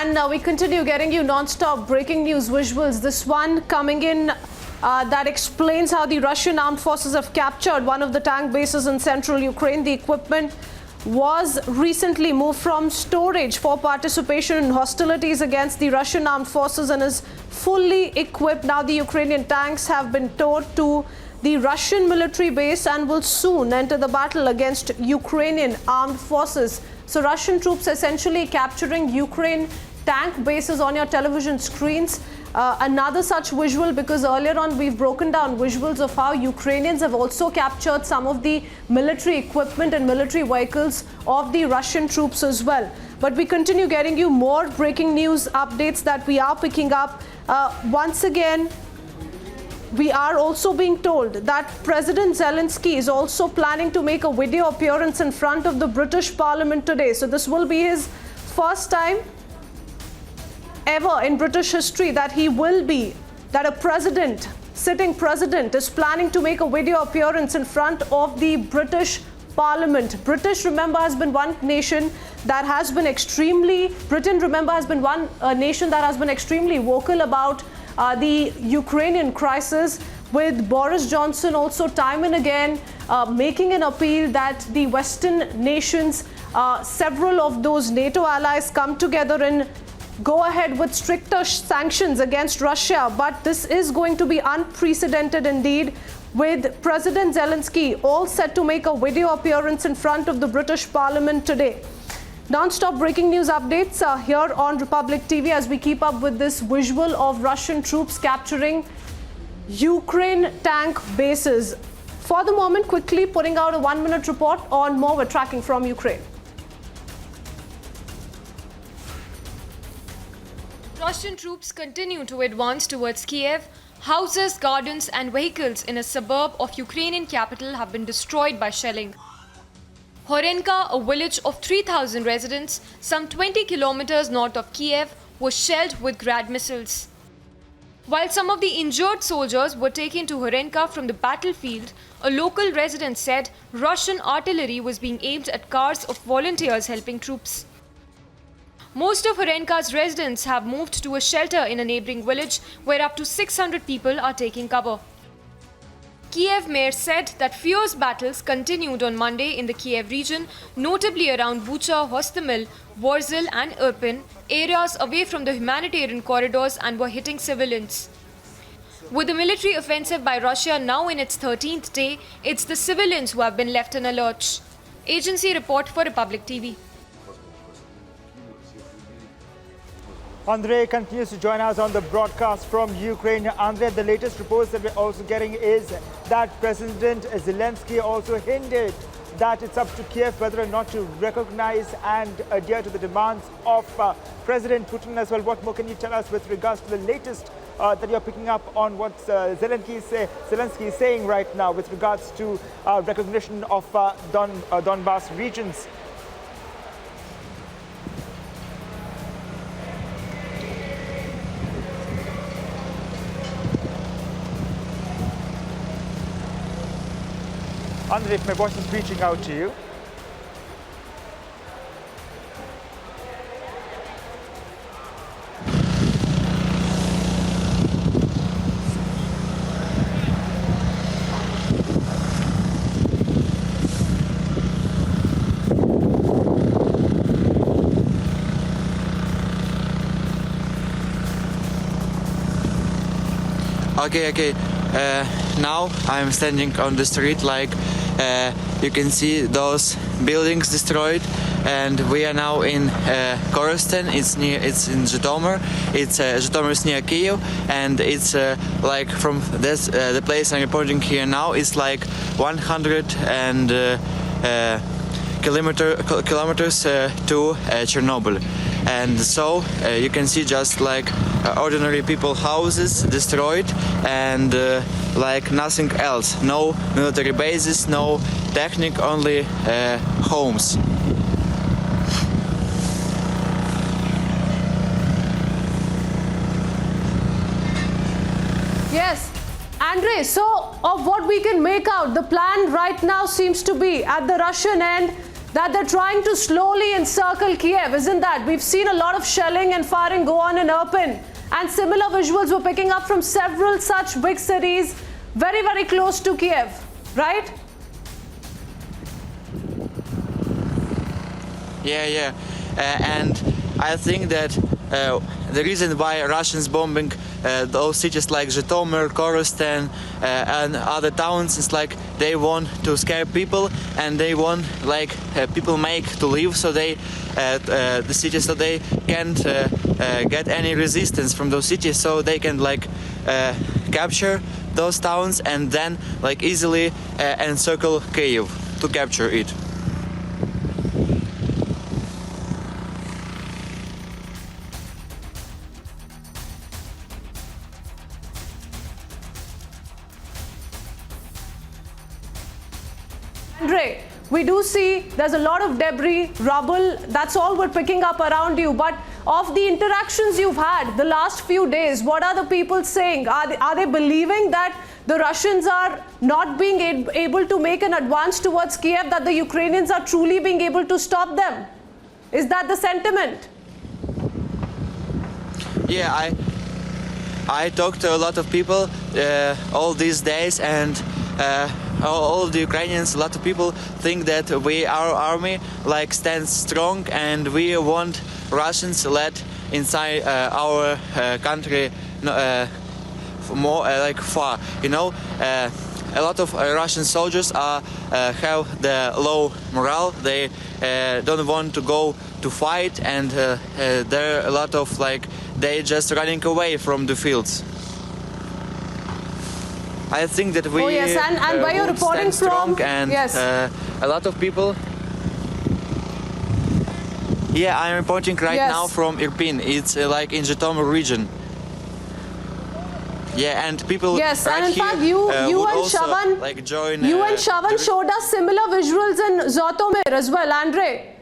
And we continue getting you non-stop breaking news visuals. This one coming in that explains how the Russian armed forces have captured one of the tank bases in central Ukraine. The equipment was recently moved from storage for participation in hostilities against the Russian armed forces and is fully equipped. Now the Ukrainian tanks have been towed to the Russian military base and will soon enter the battle against Ukrainian armed forces. So Russian troops essentially capturing Ukraine tank bases on your television screens. Another such visual, because earlier on we've broken down visuals of how Ukrainians have also captured some of the military equipment and military vehicles of the Russian troops as well. But we continue getting you more breaking news updates that we are picking up. Once again, we are also being told that President Zelensky is also planning to make a video appearance in front of the British Parliament today. So this will be his first time ever in British history that a sitting president is planning to make a video appearance in front of the British Parliament. Remember, has been one nation that has been extremely vocal about the Ukrainian crisis, with Boris Johnson also time and again making an appeal that the Western nations, several of those NATO allies, come together and go ahead with stricter sanctions against Russia. But this is going to be unprecedented indeed, with President Zelensky all set to make a video appearance in front of the British Parliament today. Non-stop breaking news updates here on Republic TV as we keep up with this visual of Russian troops capturing Ukraine tank bases. For the moment, quickly putting out a 1-minute report on more we're tracking from Ukraine. Russian troops continue to advance towards Kiev. Houses, gardens and vehicles in a suburb of Ukrainian capital have been destroyed by shelling. Horenka, a village of 3,000 residents, some 20 kilometers north of Kiev, was shelled with Grad missiles. While some of the injured soldiers were taken to Horenka from the battlefield, a local resident said Russian artillery was being aimed at cars of volunteers helping troops. Most of Horenka's residents have moved to a shelter in a neighboring village where up to 600 people are taking cover. Kiev mayor said that fierce battles continued on Monday in the Kiev region, notably around Bucha, Hostomel, Vorzel and Irpin, areas away from the humanitarian corridors, and were hitting civilians. With the military offensive by Russia now in its 13th day, it's the civilians who have been left in a lurch. Agency report for Republic TV. Andrei continues to join us on the broadcast from Ukraine. Andrei, the latest reports that we're also getting is that President Zelensky also hinted that it's up to Kiev whether or not to recognize and adhere to the demands of President Putin as well. What more can you tell us with regards to the latest that you're picking up on what Zelensky is saying right now with regards to recognition of Donbas regions? Andrei, if my voice is reaching out to you. Okay. Now I'm standing on the street, like you can see those buildings destroyed, and we are now in Korostan. It's in Zhytomyr. Zhytomyr is near Kiev, and it's like from this the place I'm reporting here now is like 100 kilometers to Chernobyl. And so you can see just like ordinary people houses destroyed, and like nothing else. No military bases, no technic, only homes. Yes, Andrei, so of what we can make out, the plan right now seems to be at the Russian end that they're trying to slowly encircle Kiev, isn't that? We've seen a lot of shelling and firing go on in Irpin, and similar visuals were picking up from several such big cities very, very close to Kiev, right? Yeah. And I think that the reason why Russians bombing those cities like Zhytomyr, Korostan, and other towns is like they want to scare people, and they want like people make to leave, so they the cities, so they can't get any resistance from those cities, so they can like capture those towns and then like easily encircle Kiev to capture it. Andre, we do see there's a lot of debris, rubble, that's all we're picking up around you. But of the interactions you've had the last few days, what are the people saying? Are they believing that the Russians are not being able to make an advance towards Kiev, that the Ukrainians are truly being able to stop them? Is that the sentiment? Yeah, I talked to a lot of people all these days, and all the Ukrainians, a lot of people think that our army like stands strong, and we want Russians let inside our country more like far. You know, a lot of Russian soldiers have the low morale. They don't want to go to fight, and there are a lot of like they just running away from the fields. I think that we and by your reporting from and a lot of people. Yeah, I'm reporting right now from Irpin. It's like in Zhytomyr region. Yeah, and people. Yes, right and in here, fact, you and also, Shavan, like, join, you and Shavan showed us similar visuals in Zhytomyr as well, Andre.